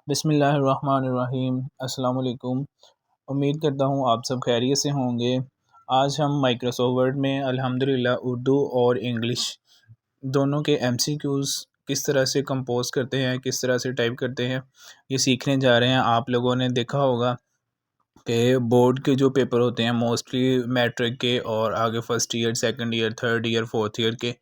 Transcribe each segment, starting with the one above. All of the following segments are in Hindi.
बिस्मिल्लाहिर्रहमानिर्रहीम। अस्सलाम वालेकुम। उम्मीद करता हूँ आप सब खैरियत से होंगे। आज हम माइक्रोसॉफ्ट वर्ड में अल्हम्दुलिल्लाह उर्दू और इंग्लिश दोनों के एमसीक्यूज़ किस तरह से कंपोज़ करते हैं, किस तरह से टाइप करते हैं, ये सीखने जा रहे हैं। आप लोगों ने देखा होगा कि बोर्ड के जो पेपर होते हैं मोस्टली मैट्रिक के और आगे first year, second year, third year, fourth year के,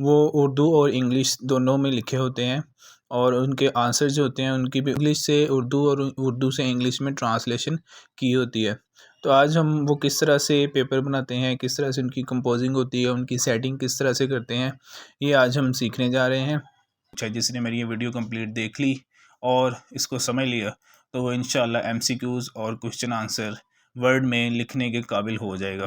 वो उर्दू और इंग्लिश दोनों में लिखे होते हैं और उनके आंसर जो होते हैं उनकी भी इंग्लिश से उर्दू और उर्दू से इंग्लिश में ट्रांसलेशन की होती है। तो आज हम वो किस तरह से पेपर बनाते हैं, किस तरह से उनकी कंपोजिंग होती है, उनकी सेटिंग किस तरह से करते हैं, ये आज हम सीखने जा रहे हैं। अच्छा, जिसने मेरी ये वीडियो कंप्लीट देख ली और इसको समझ लिया तो वो इंशाल्लाह एमसीक्यूज़ और क्वेश्चन आंसर वर्ड में लिखने के काबिल हो जाएगा।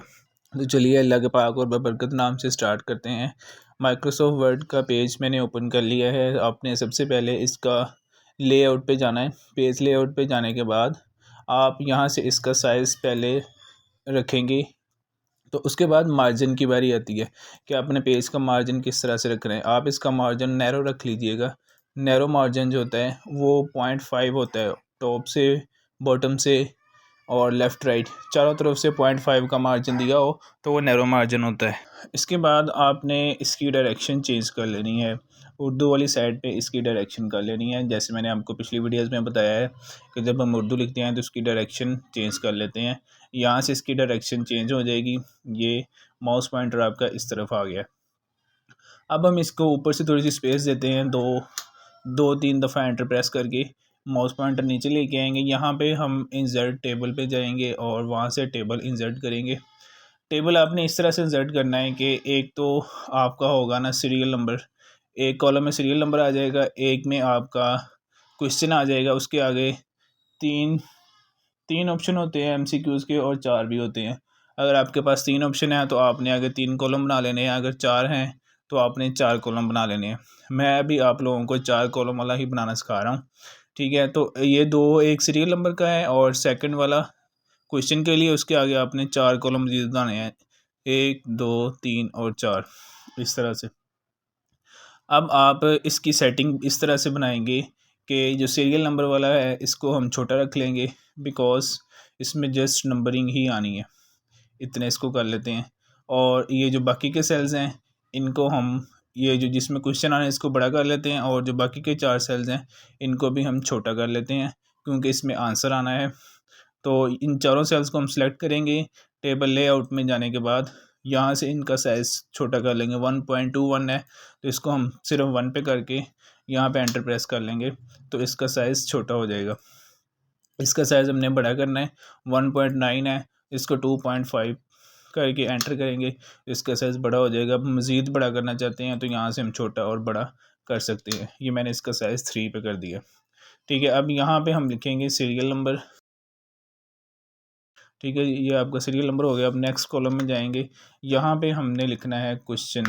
तो चलिए अल्लाह के पाक और बबरकत नाम से स्टार्ट करते हैं। माइक्रोसॉफ्ट वर्ड का पेज मैंने ओपन कर लिया है। आपने सबसे पहले इसका लेआउट पे जाना है। पेज लेआउट पे जाने के बाद आप यहाँ से इसका साइज़ पहले रखेंगे, तो उसके बाद मार्जिन की बारी आती है कि आपने पेज का मार्जिन किस तरह से रख रहे हैं। आप इसका मार्जिन नैरो रख लीजिएगा। नैरो मार्जिन जो होता है वो 0.5 होता है, टॉप से, बॉटम से और लेफ़्ट राइट चारों तरफ से 0.5 का मार्जिन दिया हो तो वो नैरो मार्जिन होता है। इसके बाद आपने इसकी डायरेक्शन चेंज कर लेनी है। उर्दू वाली साइड पे इसकी डायरेक्शन कर लेनी है। जैसे मैंने आपको पिछली वीडियोस में बताया है कि जब हम उर्दू लिखते हैं तो उसकी डायरेक्शन चेंज कर लेते हैं। यहाँ से इसकी डायरेक्शन चेंज हो जाएगी। ये माउस पॉइंटर आपका इस तरफ आ गया। अब हम इसको ऊपर से थोड़ी सी स्पेस देते हैं, दो तीन दफ़ा एंटर प्रेस करके माउस पॉइंटर नीचे लेके आएंगे। यहाँ पे हम इंसर्ट टेबल पे जाएंगे और वहाँ से टेबल इंसर्ट करेंगे। टेबल आपने इस तरह से इंसर्ट करना है कि एक तो आपका होगा ना सीरियल नंबर, एक कॉलम में सीरियल नंबर आ जाएगा, एक में आपका क्वेश्चन आ जाएगा, उसके आगे तीन तीन ऑप्शन होते हैं एमसीक्यूज़ के और चार भी होते हैं। अगर आपके पास तीन ऑप्शन है तो आपने आगे तीन कॉलम बना लेने हैं, अगर चार हैं तो आपने चार कॉलम बना लेने हैं। मैं अभी आप लोगों को चार कॉलम वाला ही बनाना सिखा रहा हूँ, ठीक है। तो ये दो, एक सीरियल नंबर का है और सेकंड वाला क्वेश्चन के लिए उसके आगे आपने चार कॉलम मज़ीद बनाने हैं, एक, दो, तीन और चार, इस तरह से। अब आप इसकी सेटिंग इस तरह से बनाएंगे कि जो सीरियल नंबर वाला है इसको हम छोटा रख लेंगे, बिकॉज़ इसमें जस्ट नंबरिंग ही आनी है, इतने इसको कर लेते हैं। और ये जो बाकी के सेल्स हैं इनको हम, ये जो जिसमें क्वेश्चन आना है इसको बड़ा कर लेते हैं और जो बाकी के चार सेल्स हैं इनको भी हम छोटा कर लेते हैं क्योंकि इसमें आंसर आना है। तो इन चारों सेल्स को हम सेलेक्ट करेंगे। टेबल लेआउट में जाने के बाद यहाँ से इनका साइज़ छोटा कर लेंगे। 1.21 है तो इसको हम सिर्फ 1 पे करके यहाँ पे एंटर प्रेस कर लेंगे तो इसका साइज़ छोटा हो जाएगा। इसका साइज़ हमने बड़ा करना है, 1.9 है, इसको 2.5 करके एंटर करेंगे, इसका साइज़ बड़ा हो जाएगा। अब मज़ीद बड़ा करना चाहते हैं तो यहाँ से हम छोटा और बड़ा कर सकते हैं। ये मैंने इसका साइज़ 3 पे कर दिया, ठीक है। अब यहाँ पे हम लिखेंगे सीरियल नंबर, ठीक है। ये आपका सीरियल नंबर हो गया। अब नेक्स्ट कॉलम में जाएंगे, यहाँ पे हमने लिखना है क्वेश्चन,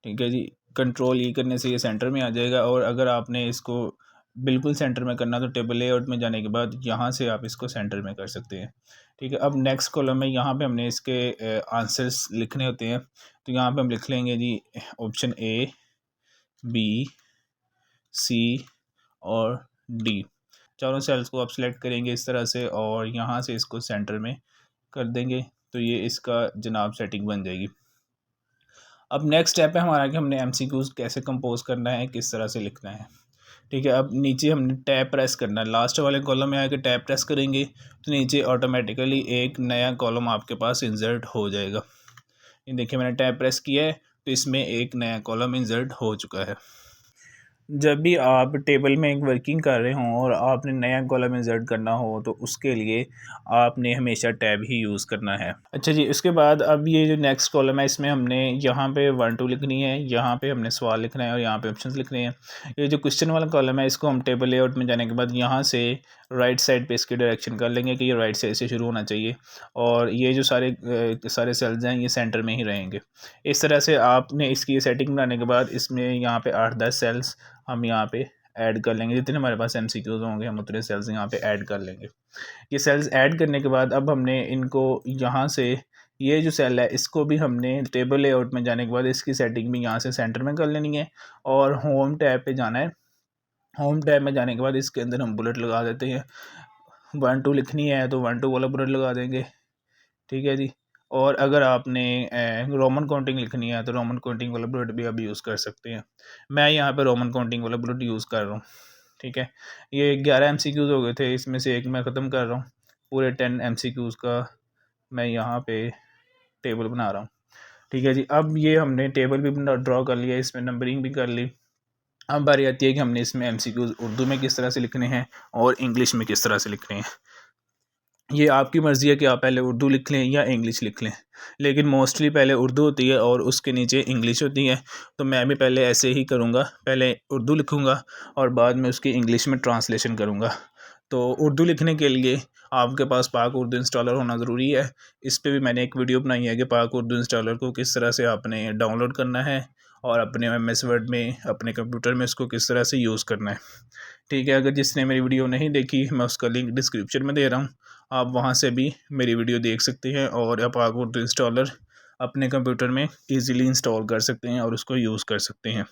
ठीक है जी। कंट्रोल ई करने से ये सेंटर में आ जाएगा और अगर आपने इसको बिल्कुल सेंटर में करना तो टेबल लेआउट में जाने के बाद यहाँ से आप इसको सेंटर में कर सकते हैं, ठीक है। अब नेक्स्ट कॉलम में यहाँ पे हमने इसके आंसर्स लिखने होते हैं तो यहाँ पे हम लिख लेंगे जी ऑप्शन ए, बी, सी और डी। चारों सेल्स को आप सेलेक्ट करेंगे इस तरह से और यहाँ से इसको सेंटर में कर देंगे तो ये इसका जनाब सेटिंग बन जाएगी। अब नेक्स्ट स्टेप है हमारा कि हमने एमसीक्यूज़ कैसे कंपोज करना है, किस तरह से लिखना है, ठीक है। अब नीचे हमने टैब प्रेस करना है, लास्ट वाले कॉलम में आके टैब प्रेस करेंगे तो नीचे ऑटोमेटिकली एक नया कॉलम आपके पास इंसर्ट हो जाएगा। ये देखिए मैंने टैब प्रेस किया है तो इसमें एक नया कॉलम इंसर्ट हो चुका है। जब भी आप टेबल में एक वर्किंग कर रहे हों और आपने नया कॉलम इंसर्ट करना हो तो उसके लिए आपने हमेशा टैब ही यूज़ करना है। अच्छा जी, उसके बाद अब ये जो नेक्स्ट कॉलम है इसमें हमने यहाँ पे 1 2 लिखनी है, यहाँ पे हमने सवाल लिखना है और यहाँ पे ऑप्शंस लिखने हैं। ये जो क्वेश्चन वाला कॉलम है इसको हम टेबल लेआउट में जाने के बाद यहाँ से राइट साइड पे इसकी डायरेक्शन कर लेंगे कि ये राइट साइड से शुरू होना चाहिए और ये जो सारे सेल्स हैं ये सेंटर में ही रहेंगे। इस तरह से आपने इसकी सेटिंग बनाने के बाद इसमें यहाँ पे 8-10 सेल्स हम यहाँ पे ऐड कर लेंगे। जितने हमारे पास एमसीक्यूज़ होंगे हम उतने सेल्स यहाँ पे ऐड कर लेंगे। ये सेल्स ऐड करने के बाद अब हमने इनको यहाँ से, ये जो सेल है इसको भी हमने टेबल लेआउट में जाने के बाद इसकी सेटिंग भी यहाँ से सेंटर में कर लेनी है और होम टैब पे जाना है होम टैब में जाने के बाद इसके अंदर हम बुलेट लगा देते हैं। 1 2 लिखनी है तो 1 2 वाला बुलेट लगा देंगे, ठीक है जी। और अगर आपने रोमन काउंटिंग लिखनी है तो रोमन काउंटिंग वाला बुलेट भी आप यूज़ कर सकते हैं। मैं यहाँ पे रोमन काउंटिंग वाला बुलेट यूज़ कर रहा हूँ, ठीक है। ये 11 MCQs हो गए थे, इसमें से एक मैं ख़त्म कर रहा हूँ। पूरे 10 MCQs का मैं यहाँ पे टेबल बना रहा हूँ, ठीक है जी। अब ये हमने टेबल भी ड्रॉ कर लिया, इसमें नंबरिंग भी कर ली। अब बारी आती है कि हमने इसमें MCQs उर्दू में किस तरह से लिखने हैं और इंग्लिश में किस तरह से लिखने हैं। ये आपकी मर्ज़ी है कि आप पहले उर्दू लिख लें या इंग्लिश लिख लें, लेकिन मोस्टली पहले उर्दू होती है और उसके नीचे इंग्लिश होती है। तो मैं भी पहले ऐसे ही करूँगा, पहले उर्दू लिखूँगा और बाद में उसकी इंग्लिश में ट्रांसलेशन करूँगा। तो उर्दू लिखने के लिए आपके पास पाक उर्दू इंस्टॉलर होना ज़रूरी है। इस पे भी मैंने एक वीडियो बनाई है कि पाक उर्दू इंस्टॉलर को किस तरह से आपने डाउनलोड करना है और अपने MS वर्ड में अपने कंप्यूटर में इसको किस तरह से यूज़ करना है, ठीक है। अगर जिसने मेरी वीडियो नहीं देखी, मैं उसका लिंक डिस्क्रिप्शन में दे रहा हूँ, आप वहाँ से भी मेरी वीडियो देख सकते हैं और आप पाक उर्दू इंस्टॉलर अपने कंप्यूटर में ईज़िली इंस्टॉल कर सकते हैं और उसको यूज़ कर सकते हैं।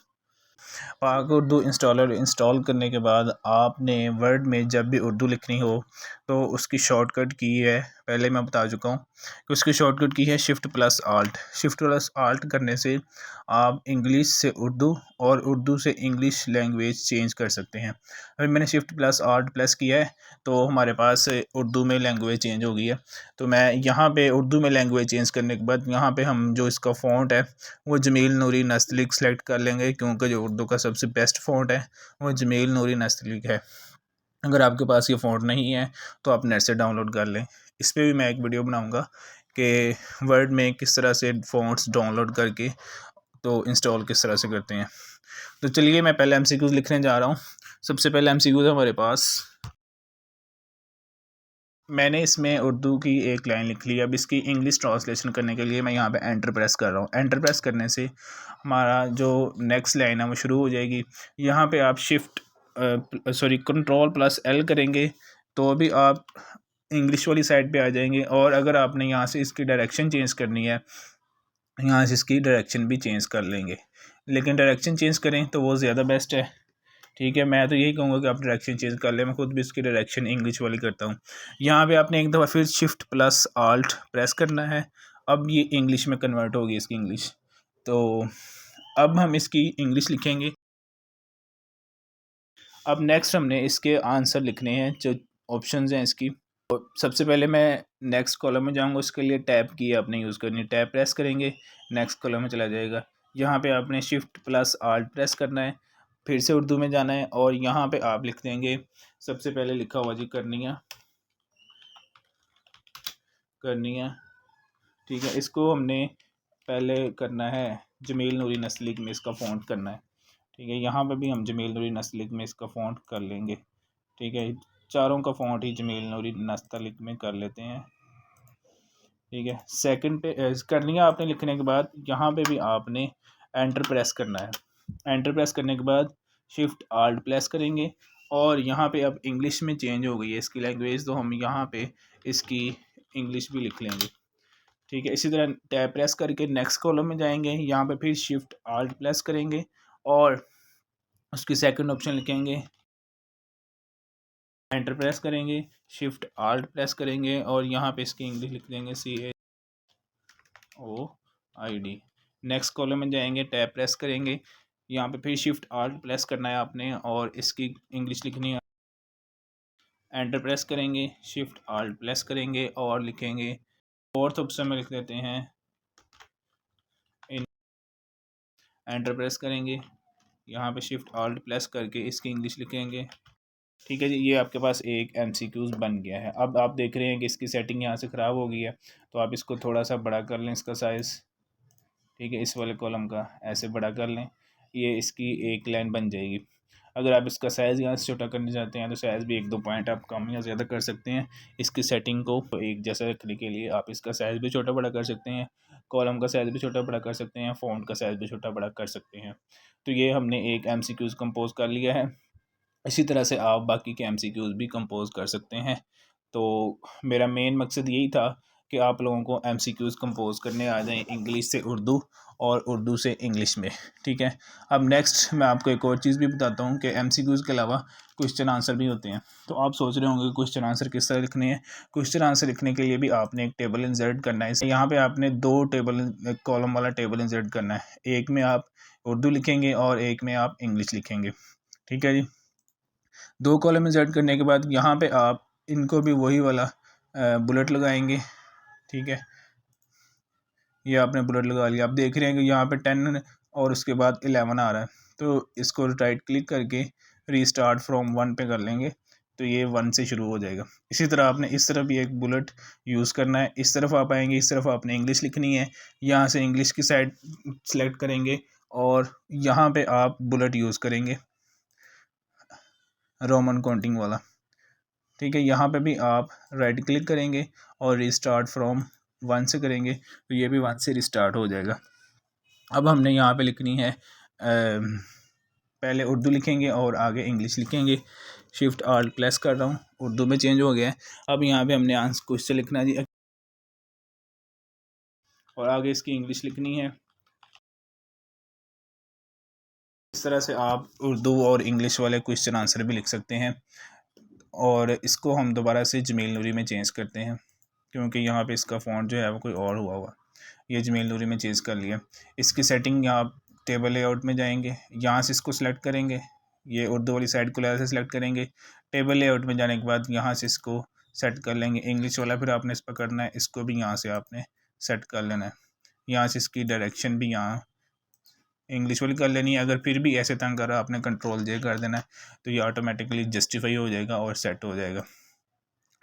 पाक उर्दू इंस्टॉलर इंस्टॉल करने के बाद आपने वर्ड में जब भी उर्दू लिखनी हो तो उसकी शॉर्टकट की है, पहले मैं बता चुका हूँ कि उसकी शॉर्टकट की है Shift+Alt। Shift+Alt करने से आप इंग्लिश से उर्दू और उर्दू से इंग्लिश लैंग्वेज चेंज कर सकते हैं। अभी मैंने Shift+Alt+ किया है तो हमारे पास उर्दू में लैंग्वेज चेंज हो गई है। तो मैं यहाँ पे उर्दू में लैंग्वेज चेंज करने के बाद यहाँ पे हम जो इसका फ़ॉन्ट है वो जमील नूरी नस्तलीक सेलेक्ट कर लेंगे, क्योंकि जो उर्दू का सबसे बेस्ट फ़ॉन्ट है वो जमील नूरी नस्तलीक है। अगर आपके पास ये फ़ॉन्ट नहीं है तो आप नेट से डाउनलोड कर लें। इस पे भी मैं एक वीडियो बनाऊंगा कि वर्ड में किस तरह से फ़ॉन्ट्स डाउनलोड करके तो इंस्टॉल किस तरह से करते हैं। तो चलिए मैं पहले MCQs लिखने जा रहा हूँ। सबसे पहले MCQs है हमारे पास। मैंने इसमें उर्दू की एक लाइन लिख ली। अब इसकी इंग्लिश ट्रांसलेशन करने के लिए मैं यहाँ पे एंटर प्रेस कर रहा हूँ। एंटर प्रेस करने से हमारा जो नेक्स्ट लाइन है वो शुरू हो जाएगी। यहाँ पे आप Ctrl+L करेंगे तो भी आप इंग्लिश वाली साइड पे आ जाएंगे। और अगर आपने यहाँ से इसकी डायरेक्शन चेंज करनी है, यहाँ से इसकी डायरेक्शन भी चेंज कर लेंगे, लेकिन डायरेक्शन चेंज करें तो वो ज़्यादा बेस्ट है, ठीक है। मैं तो यही कहूँगा कि आप डायरेक्शन चेंज कर लें। मैं खुद भी इसकी डायरेक्शन इंग्लिश वाली करता हूँ। यहाँ पे आपने एक दफ़ा फिर Shift+Alt प्रेस करना है। अब ये इंग्लिश में कन्वर्ट होगी इसकी इंग्लिश। तो अब हम इसकी इंग्लिश लिखेंगे। अब नेक्स्ट हमने इसके आंसर लिखने हैं, जो ऑप्शंस हैं इसकी। सबसे पहले मैं नेक्स्ट कॉलम में जाऊंगा, उसके लिए टैब की आपने यूज़ करनी है। टैब प्रेस करेंगे, नेक्स्ट कॉलम में चला जाएगा। यहाँ पे आपने Shift+Alt प्रेस करना है, फिर से उर्दू में जाना है और यहाँ पे आप लिख देंगे सबसे पहले लिखा हुआ जी करनिया, करनिया, ठीक है। इसको हमने पहले करना है जमील नूरी नस्लिक में, इसका फ़ॉन्ट करना है, ठीक है। यहाँ पे भी हम जमील नूरी नस्लिक में इसका फ़ॉन्ट कर लेंगे, ठीक है। चारों का फ़ॉन्ट ही जमील नूरी नस्लिक में कर लेते हैं, ठीक है। सेकंड पे करनिया आपने लिखने के बाद यहाँ पे भी आपने एंटर प्रेस करना है। एंटर प्रेस करने के बाद Shift+Alt प्रेस करेंगे और यहाँ पे अब इंग्लिश में चेंज हो गई है इसकी लैंग्वेज, तो हम यहाँ पे इसकी इंग्लिश भी लिख लेंगे, ठीक है। इसी तरह टैब प्रेस करके नेक्स्ट कॉलम में जाएंगे, यहाँ पे फिर Shift+Alt प्रेस करेंगे और उसकी सेकंड ऑप्शन लिखेंगे। एंटर प्रेस करेंगे, Shift+Alt प्रेस करेंगे और यहाँ पे इसकी इंग्लिश लिख देंगे CHOID। नेक्स्ट कॉलम में जाएंगे, टैब प्रेस करेंगे, यहाँ पे फिर Shift+Alt प्रेस करना है आपने और इसकी इंग्लिश लिखनी है। एंटर प्रेस करेंगे, Shift+Alt प्रेस करेंगे और लिखेंगे फोर्थ ऑप्शन में लिख देते हैं इन। एंटर प्रेस करेंगे, यहाँ पे Shift+Alt प्रेस करके इसकी इंग्लिश लिखेंगे, ठीक है जी। ये आपके पास एक MCQs बन गया है। अब आप देख रहे हैं कि इसकी सेटिंग यहाँ से ख़राब हो गई है, तो आप इसको थोड़ा सा बड़ा कर लें, इसका साइज़, ठीक है। इस वाले कॉलम का ऐसे बड़ा कर लें, ये इसकी एक लाइन बन जाएगी। अगर आप इसका साइज़ यहाँ से छोटा करना चाहते हैं तो साइज़ भी 1-2 पॉइंट आप कम या ज़्यादा कर सकते हैं। इसकी सेटिंग को एक जैसा रखने के लिए आप इसका साइज़ भी छोटा बड़ा कर सकते हैं, कॉलम का साइज़ भी छोटा बड़ा कर सकते हैं, फ़ॉन्ट का साइज़ भी छोटा बड़ा कर सकते हैं। तो ये हमने एक MCQs कंपोज कर लिया है। इसी तरह से आप बाकी के MCQs भी कंपोज कर सकते हैं। तो मेरा मेन मकसद यही था कि आप लोगों को MCQs कंपोज करने आ जाएं इंग्लिश से उर्दू और उर्दू से इंग्लिश में, ठीक है। अब नेक्स्ट मैं आपको एक और चीज़ भी बताता हूँ कि MCQs के अलावा क्वेश्चन आंसर भी होते हैं। तो आप सोच रहे होंगे क्वेश्चन आंसर किस तरह लिखने हैं। क्वेश्चन आंसर लिखने के लिए भी आपने एक टेबल इंसर्ट करना है। यहाँ पे आपने 2 टेबल कॉलम वाला टेबल इंसर्ट करना है। एक में आप उर्दू लिखेंगे और एक में आप इंग्लिश लिखेंगे, ठीक है जी। 2 कॉलम इंसर्ट करने के बाद यहाँ पे आप इनको भी वही वाला बुलेट लगाएंगे, ठीक है। ये आपने बुलेट लगा लिया। आप देख रहे हैं कि यहाँ पे 10 और उसके बाद 11 आ रहा है, तो इसको राइट क्लिक करके रीस्टार्ट फ्रॉम 1 पे कर लेंगे तो ये 1 से शुरू हो जाएगा। इसी तरह आपने इस तरफ भी एक बुलेट यूज़ करना है। इस तरफ आप आएंगे, इस तरफ आपने इंग्लिश लिखनी है। यहाँ से इंग्लिश की साइड सेलेक्ट करेंगे और यहाँ पे आप बुलेट यूज़ करेंगे रोमन काउंटिंग वाला, ठीक है। यहाँ पे भी आप राइट क्लिक करेंगे और रिस्टार्ट फ्रॉम 1 से करेंगे तो ये भी 1 से रिस्टार्ट हो जाएगा। अब हमने यहाँ पे लिखनी है पहले उर्दू लिखेंगे और आगे इंग्लिश लिखेंगे। शिफ्ट आल्ट प्रेस कर रहा हूँ, उर्दू में चेंज हो गया है। अब यहाँ पे हमने आंसर क्वेश्चन लिखना है जी और आगे इसकी इंग्लिश लिखनी है। इस तरह से आप उर्दू और इंग्लिश वाले क्वेश्चन आंसर भी लिख सकते हैं। और इसको हम दोबारा से जमील नूरी में चेंज करते हैं क्योंकि यहाँ पे इसका फ़ॉन्ट जो है वो कोई और हुआ। ये जमील नूरी में चेंज कर लिया। इसकी सेटिंग यहाँ टेबल लेआउट में जाएंगे, यहाँ से इसको सिलेक्ट करेंगे, ये उर्दू वाली साइड को ऐसे सिलेक्ट करेंगे। टेबल लेआउट में जाने के बाद यहाँ से इसको सेट कर लेंगे इंग्लिश वाला, फिर आपने इस पर करना है, इसको भी यहाँ से आपने सेट कर लेना है। यहाँ से इसकी डायरेक्शन भी यहाँ इंग्लिश वाली कर लेनी है। अगर फिर भी ऐसे तंग कर रहा है आपने कंट्रोल J कर देना है तो ये ऑटोमेटिकली जस्टिफाई हो जाएगा और सेट हो जाएगा।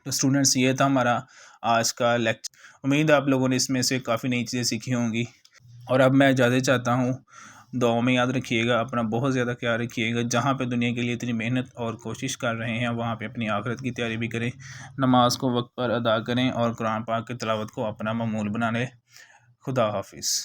तो स्टूडेंट्स ये था हमारा आज का लेक्चर। उम्मीद है आप लोगों ने इसमें से काफ़ी नई चीज़ें सीखी होंगी। और अब मैं इजाज़त चाहता हूँ, दुआओं में याद रखिएगा, अपना बहुत ज़्यादा ख्याल रखिएगा। जहाँ पे दुनिया के लिए इतनी मेहनत और कोशिश कर रहे हैं वहाँ पे अपनी आखिरत की तैयारी भी करें। नमाज को वक्त पर अदा करें और कुरान पाक की तिलावत को अपना मामूल बना लें। खुदा हाफिज़।